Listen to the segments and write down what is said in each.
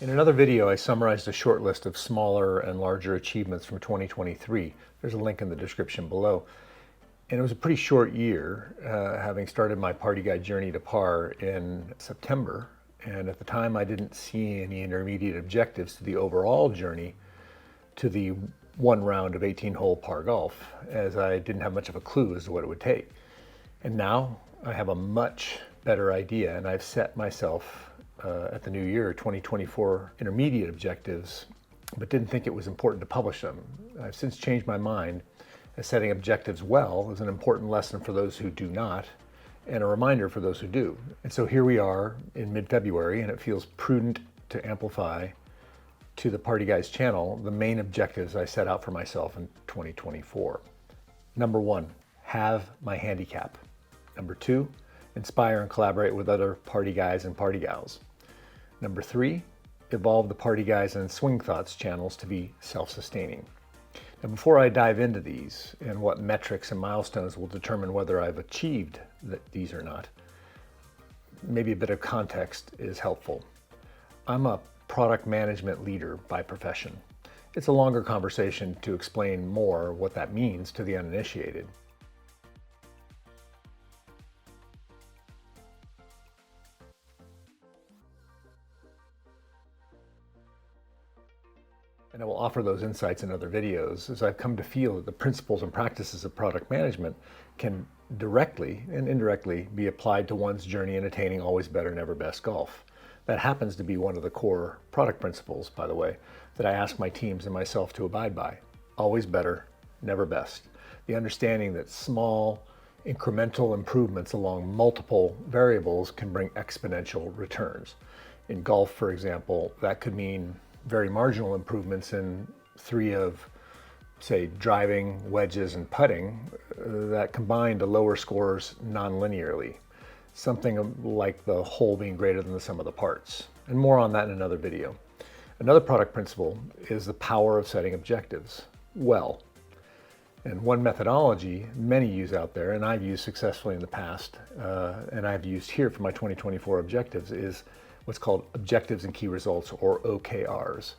In another video, I summarized a short list of smaller and larger achievements from 2023. There's a link in the description below. And it was a pretty short year, having started my ParTeeGuy journey to par in September. And at the time, I didn't see any intermediate objectives to the overall journey to the one round of 18-hole par golf, as I didn't have much of a clue as to what it would take. And now I have a much better idea, and I've set myself at the new year 2024 intermediate objectives, but didn't think it was important to publish them. I've since changed my mind, as setting objectives well is an important lesson for those who do not, and a reminder for those who do. And so here we are in mid-February, and it feels prudent to amplify to the ParTeeGuy's channel the main objectives I set out for myself in 2024. Number 1, have my handicap. Number 2, inspire and collaborate with other ParTeeGuys and ParTeeGals. Number 3, evolve the ParTeeGuys and Swing Thoughts channels to be self-sustaining. Now, before I dive into these and what metrics and milestones will determine whether I've achieved these or not, maybe a bit of context is helpful. I'm a product management leader by profession. It's a longer conversation to explain more what that means to the uninitiated. And I will offer those insights in other videos, as I've come to feel that the principles and practices of product management can directly and indirectly be applied to one's journey in attaining always better, never best golf. That happens to be one of the core product principles, by the way, that I ask my teams and myself to abide by. Always better, never best. The understanding that small, incremental improvements along multiple variables can bring exponential returns. In golf, for example, that could mean very marginal improvements in 3 of, say, driving, wedges, and putting that combine to lower scores non-linearly. Something like the whole being greater than the sum of the parts. And more on that in another video. Another product principle is the power of setting objectives well. And one methodology many use out there, and I've used successfully in the past, and I've used here for my 2024 objectives, is what's called objectives and key results, or OKRs.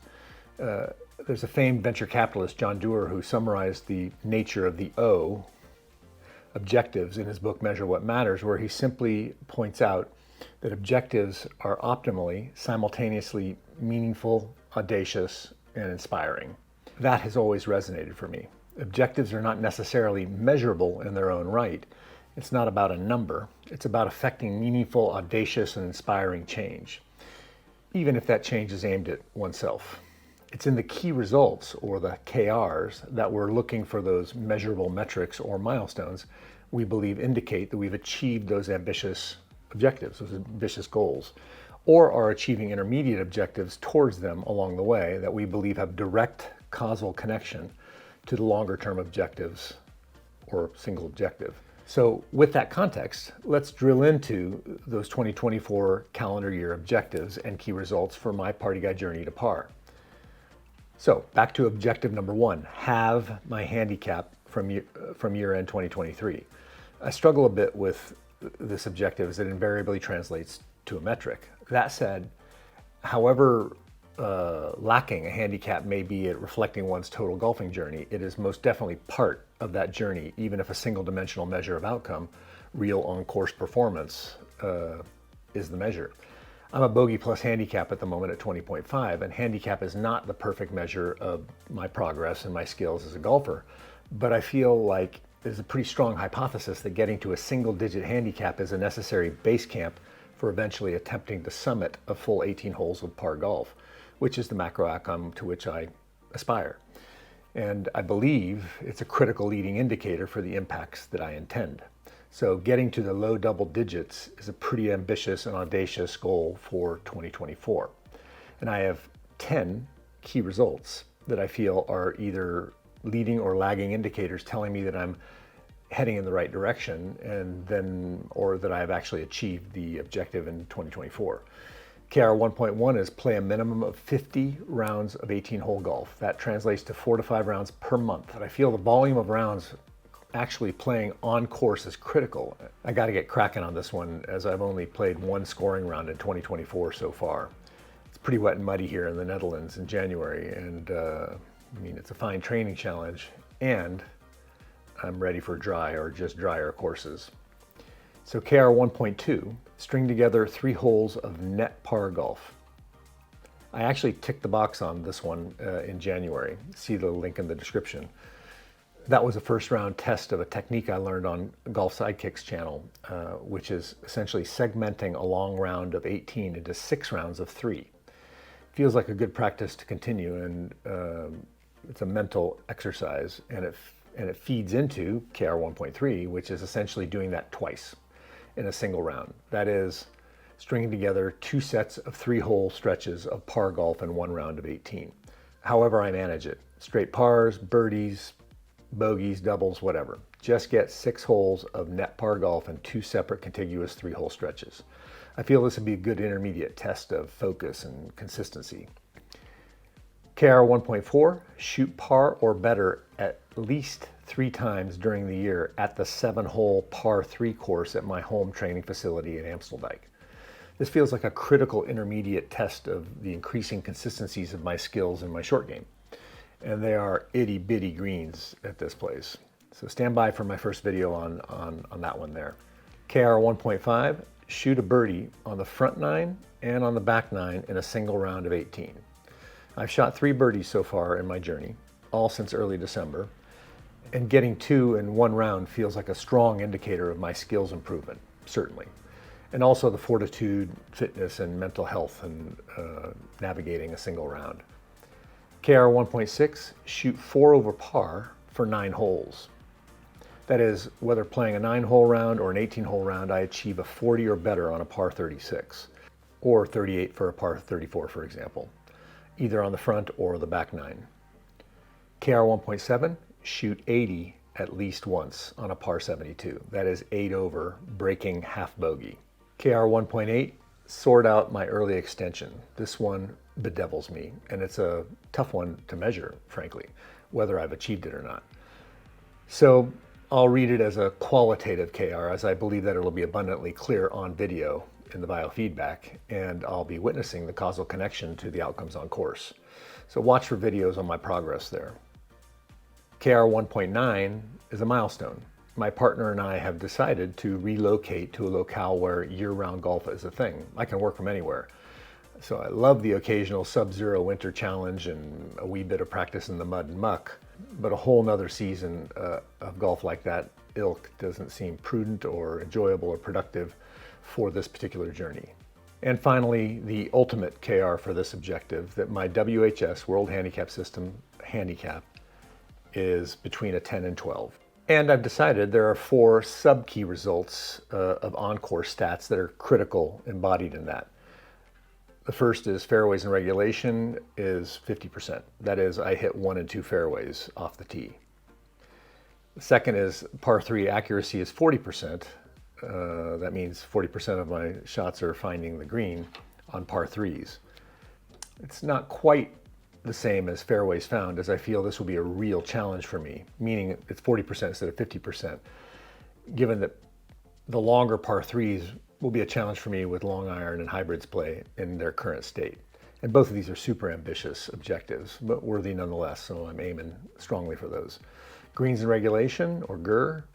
There's a famed venture capitalist, John Doerr, who summarized the nature of the O, objectives, in his book Measure What Matters, where he simply points out that objectives are optimally, simultaneously meaningful, audacious, and inspiring. That has always resonated for me. Objectives are not necessarily measurable in their own right. It's not about a number. It's about affecting meaningful, audacious, and inspiring change, even if that change is aimed at oneself. It's in the key results, or the KRs, that we're looking for those measurable metrics or milestones we believe indicate that we've achieved those ambitious objectives, those ambitious goals, or are achieving intermediate objectives towards them along the way that we believe have direct causal connection to the longer term objectives or single objective. So with that context, let's drill into those 2024 calendar year objectives and key results for my ParTeeGuy journey to par. So back to objective number 1, have my handicap from year-end 2023. I struggle a bit with this objective as it invariably translates to a metric. That said, however lacking a handicap may be at reflecting one's total golfing journey, it is most definitely part of that journey, even if a single dimensional measure of outcome, real on-course performance, is the measure. I'm a bogey plus handicap at the moment at 20.5, and handicap is not the perfect measure of my progress and my skills as a golfer, but I feel like there's a pretty strong hypothesis that getting to a single-digit handicap is a necessary base camp for eventually attempting the summit of full 18 holes of par golf, which is the macro outcome to which I aspire. And I believe it's a critical leading indicator for the impacts that I intend. So getting to the low double digits is a pretty ambitious and audacious goal for 2024. And I have 10 key results that I feel are either leading or lagging indicators telling me that I'm heading in the right direction, or that I have actually achieved the objective in 2024. KR 1.1 is play a minimum of 50 rounds of 18-hole golf. That translates to 4 to 5 rounds per month. And I feel the volume of rounds actually playing on course is critical. I got to get cracking on this one, as I've only played one scoring round in 2024 so far. It's pretty wet and muddy here in the Netherlands in January, and I mean, it's a fine training challenge, and I'm ready for dry or just drier courses. So KR 1.2, string together 3 holes of net par golf. I actually ticked the box on this one in January. See the link in the description. That was a first round test of a technique I learned on Golf Sidekicks channel, which is essentially segmenting a long round of 18 into 6 rounds of 3. Feels like a good practice to continue, and it's a mental exercise, and it feeds into KR 1.3, which is essentially doing that twice in a single round. That is stringing together 2 sets of 3-hole stretches of par golf in 1 round of 18. However I manage it, straight pars, birdies, bogeys, doubles, whatever. Just get 6 holes of net par golf and 2 separate contiguous 3-hole stretches. I feel this would be a good intermediate test of focus and consistency. KR 1.4, shoot par or better at least 3 times during the year at the 7-hole par 3 course at my home training facility in Amsteldijk. This feels like a critical intermediate test of the increasing consistencies of my skills in my short game. And they are itty bitty greens at this place. So stand by for my first video on that one there. KR 1.5, shoot a birdie on the front 9 and on the back 9 in a single round of 18. I've shot 3 birdies so far in my journey, all since early December, and getting 2 in 1 round feels like a strong indicator of my skills improvement, certainly. And also the fortitude, fitness, and mental health and navigating a single round. KR 1.6, shoot 4 over par for 9 holes. That is, whether playing a 9-hole round or an 18-hole round, I achieve a 40 or better on a par 36, or 38 for a par 34, for example, either on the front or the back 9. KR 1.7, shoot 80 at least once on a par 72. That is 8 over, breaking half bogey. KR 1.8, sort out my early extension. This one bedevils me, and it's a tough one to measure, frankly, whether I've achieved it or not. So I'll read it as a qualitative KR, as I believe that it'll be abundantly clear on video in the biofeedback, and I'll be witnessing the causal connection to the outcomes on course. So watch for videos on my progress there. KR 1.9 is a milestone. My partner and I have decided to relocate to a locale where year-round golf is a thing. I can work from anywhere. So I love the occasional sub-zero winter challenge and a wee bit of practice in the mud and muck, but a whole nother season of golf like that ilk doesn't seem prudent or enjoyable or productive for this particular journey. And finally, the ultimate KR for this objective, that my WHS World Handicap System handicap is between a 10 and 12. And I've decided there are 4 sub-key results of on-course stats that are critical embodied in that. The first is fairways in regulation is 50%. That is, I hit 1 and 2 fairways off the tee. The second is par 3 accuracy is 40%. That means 40% of my shots are finding the green on par 3s. It's not quite the same as fairways found, as I feel this will be a real challenge for me, meaning it's 40% instead of 50%, given that the longer par 3s will be a challenge for me with long iron and hybrids play in their current state. And both of these are super ambitious objectives, but worthy nonetheless, so I'm aiming strongly for those. Greens in regulation, or GER,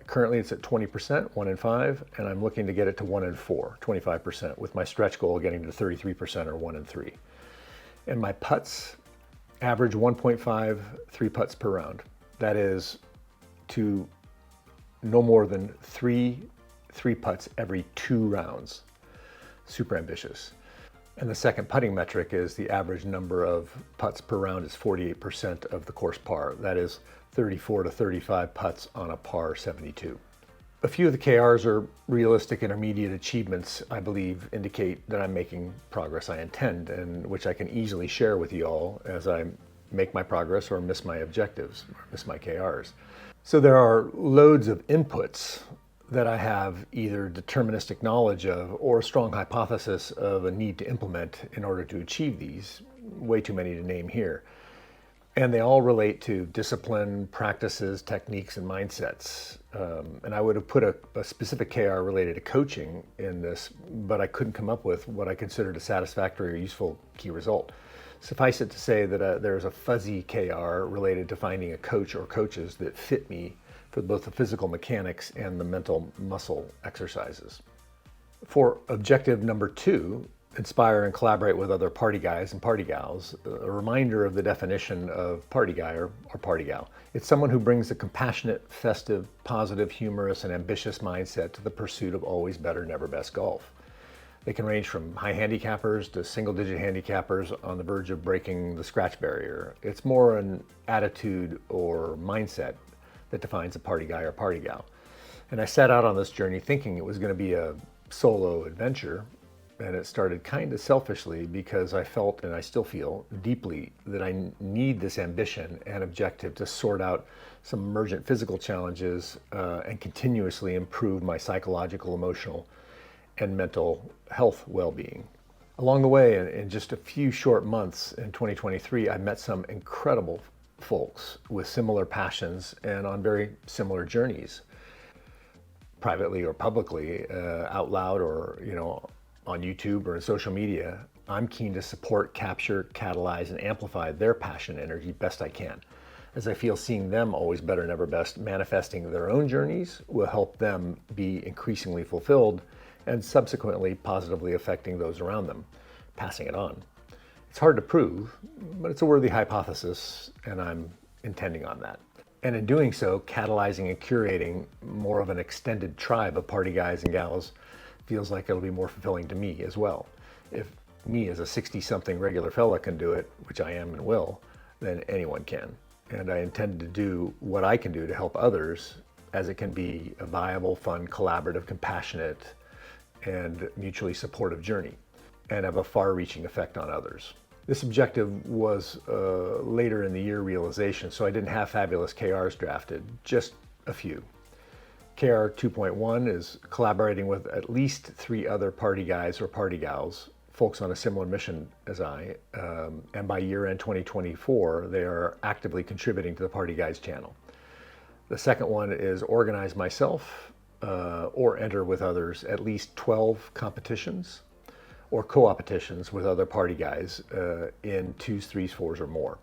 currently it's at 20%, 1 in 5, and I'm looking to get it to 1 in 4, 25%, with my stretch goal getting to 33% or 1 in 3. And my putts average 1.5 3 putts per round. That is to no more than 3 putts every 2 rounds. Super ambitious. And the second putting metric is the average number of putts per round is 48% of the course par. That is 34 to 35 putts on a par 72. A few of the KRs are realistic intermediate achievements, I believe, indicate that I'm making progress I intend, and which I can easily share with you all as I make my progress or miss my objectives, or miss my KRs. So there are loads of inputs that I have either deterministic knowledge of or a strong hypothesis of a need to implement in order to achieve these, way too many to name here. And they all relate to discipline, practices, techniques, and mindsets. And I would have put a specific KR related to coaching in this, but I couldn't come up with what I considered a satisfactory or useful key result. Suffice it to say that there's a fuzzy KR related to finding a coach or coaches that fit me for both the physical mechanics and the mental muscle exercises. For objective number 2, inspire and collaborate with other party guys and party gals, a reminder of the definition of party guy or party gal. It's someone who brings a compassionate, festive, positive, humorous, and ambitious mindset to the pursuit of always better, never best golf. They can range from high handicappers to single-digit handicappers on the verge of breaking the scratch barrier. It's more an attitude or mindset that defines a party guy or party gal. And I set out on this journey thinking it was going to be a solo adventure, and it started kind of selfishly because I felt, and I still feel deeply, that I need this ambition and objective to sort out some emergent physical challenges and continuously improve my psychological, emotional, and mental health well-being. Along the way, in just a few short months in 2023, I met some incredible folks with similar passions and on very similar journeys, privately or publicly, out loud or, on YouTube or in social media. I'm keen to support, capture, catalyze, and amplify their passion and energy best I can, as I feel seeing them always better, never best, manifesting their own journeys will help them be increasingly fulfilled and subsequently positively affecting those around them, passing it on. It's hard to prove, but it's a worthy hypothesis, and I'm intending on that. And in doing so, catalyzing and curating more of an extended tribe of party guys and gals feels like it'll be more fulfilling to me as well. If me as a 60-something regular fella can do it, which I am and will, then anyone can. And I intend to do what I can do to help others, as it can be a viable, fun, collaborative, compassionate, and mutually supportive journey, and have a far-reaching effect on others. This objective was later in the year realization, so I didn't have fabulous KRs drafted, just a few. KR 2.1 is collaborating with at least 3 other party guys or party gals, folks on a similar mission as I, and by year-end 2024, they are actively contributing to the Party Guys channel. The second one is organize myself or enter with others at least 12 competitions or co-opetitions with other party guys in 2s, 3s, 4s, or more.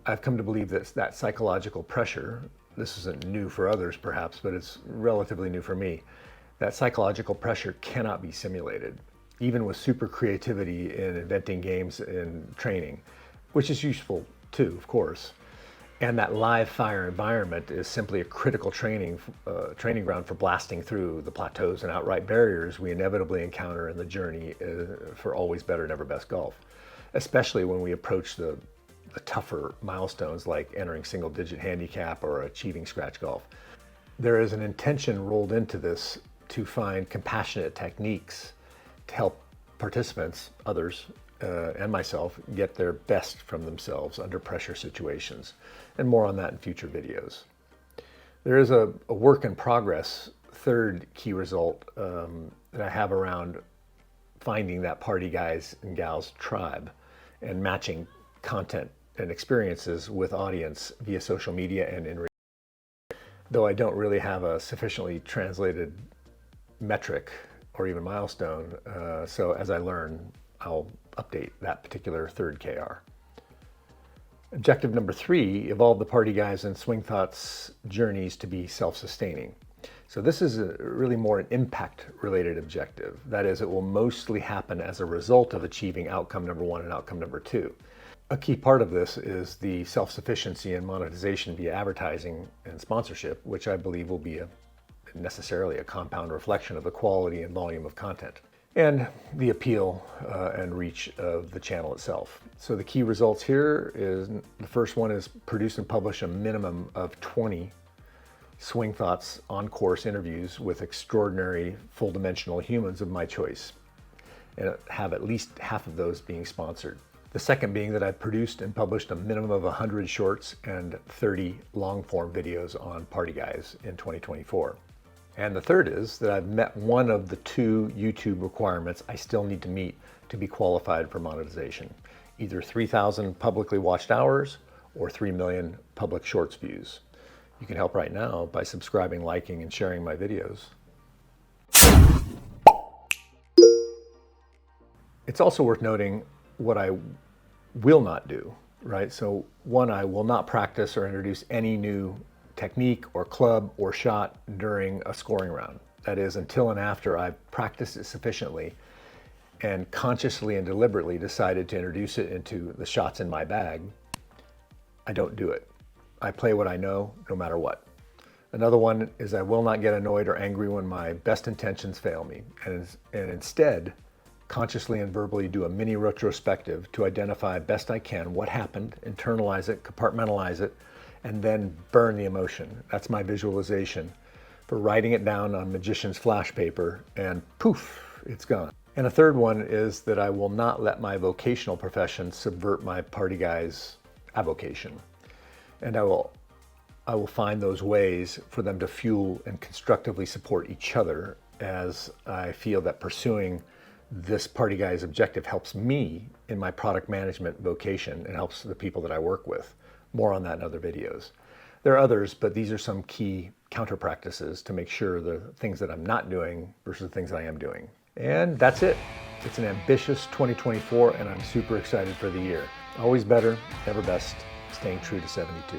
I've come to believe that psychological pressure, this isn't new for others perhaps, but it's relatively new for me, that psychological pressure cannot be simulated, even with super creativity in inventing games and training, which is useful too, of course. And that live fire environment is simply a critical training ground for blasting through the plateaus and outright barriers we inevitably encounter in the journey for always better, never best golf, especially when we approach the tougher milestones like entering single-digit handicap or achieving scratch golf. There is an intention rolled into this to find compassionate techniques to help participants, others, and myself get their best from themselves under pressure situations, and more on that in future videos. There is a work in progress third key result that I have around finding that party guys and gals tribe and matching content and experiences with audience via social media and in real life. Though I don't really have a sufficiently translated metric or even milestone, so as I learn, I'll update that particular third KR. Objective number 3, evolve the party guys and Swing Thoughts journeys to be self-sustaining. So this is really more an impact-related objective. That is, it will mostly happen as a result of achieving outcome number 1 and outcome number 2. A key part of this is the self-sufficiency and monetization via advertising and sponsorship, which I believe will be necessarily a compound reflection of the quality and volume of content and the appeal and reach of the channel itself. So the key results here is, the first one is produce and publish a minimum of 20 Swing Thoughts on-course interviews with extraordinary full-dimensional humans of my choice, and have at least half of those being sponsored. The second being that I've produced and published a minimum of 100 shorts and 30 long-form videos on Party Guys in 2024. And the third is that I've met one of the 2 YouTube requirements I still need to meet to be qualified for monetization, either 3,000 publicly watched hours or 3 million public shorts views. You can help right now by subscribing, liking, and sharing my videos. It's also worth noting what I will not do, right? So one, I will not practice or introduce any new technique or club or shot during a scoring round. That is, until and after I've practiced it sufficiently and consciously and deliberately decided to introduce it into the shots in my bag, I don't do it. I play what I know, no matter what. Another one is I will not get annoyed or angry when my best intentions fail me, and instead consciously and verbally do a mini retrospective to identify best I can what happened, internalize it, compartmentalize it, and then burn the emotion. That's my visualization for writing it down on magician's flash paper, and poof, it's gone. And a third one is that I will not let my vocational profession subvert my ParTeeGuy's avocation. And I will find those ways for them to fuel and constructively support each other, as I feel that pursuing this ParTeeGuy's objective helps me in my product management vocation and helps the people that I work with. More on that in other videos. There are others, but these are some key counter practices to make sure the things that I'm not doing versus the things that I am doing. And that's it. It's an ambitious 2024, and I'm super excited for the year. Always better, never best, staying true to 72.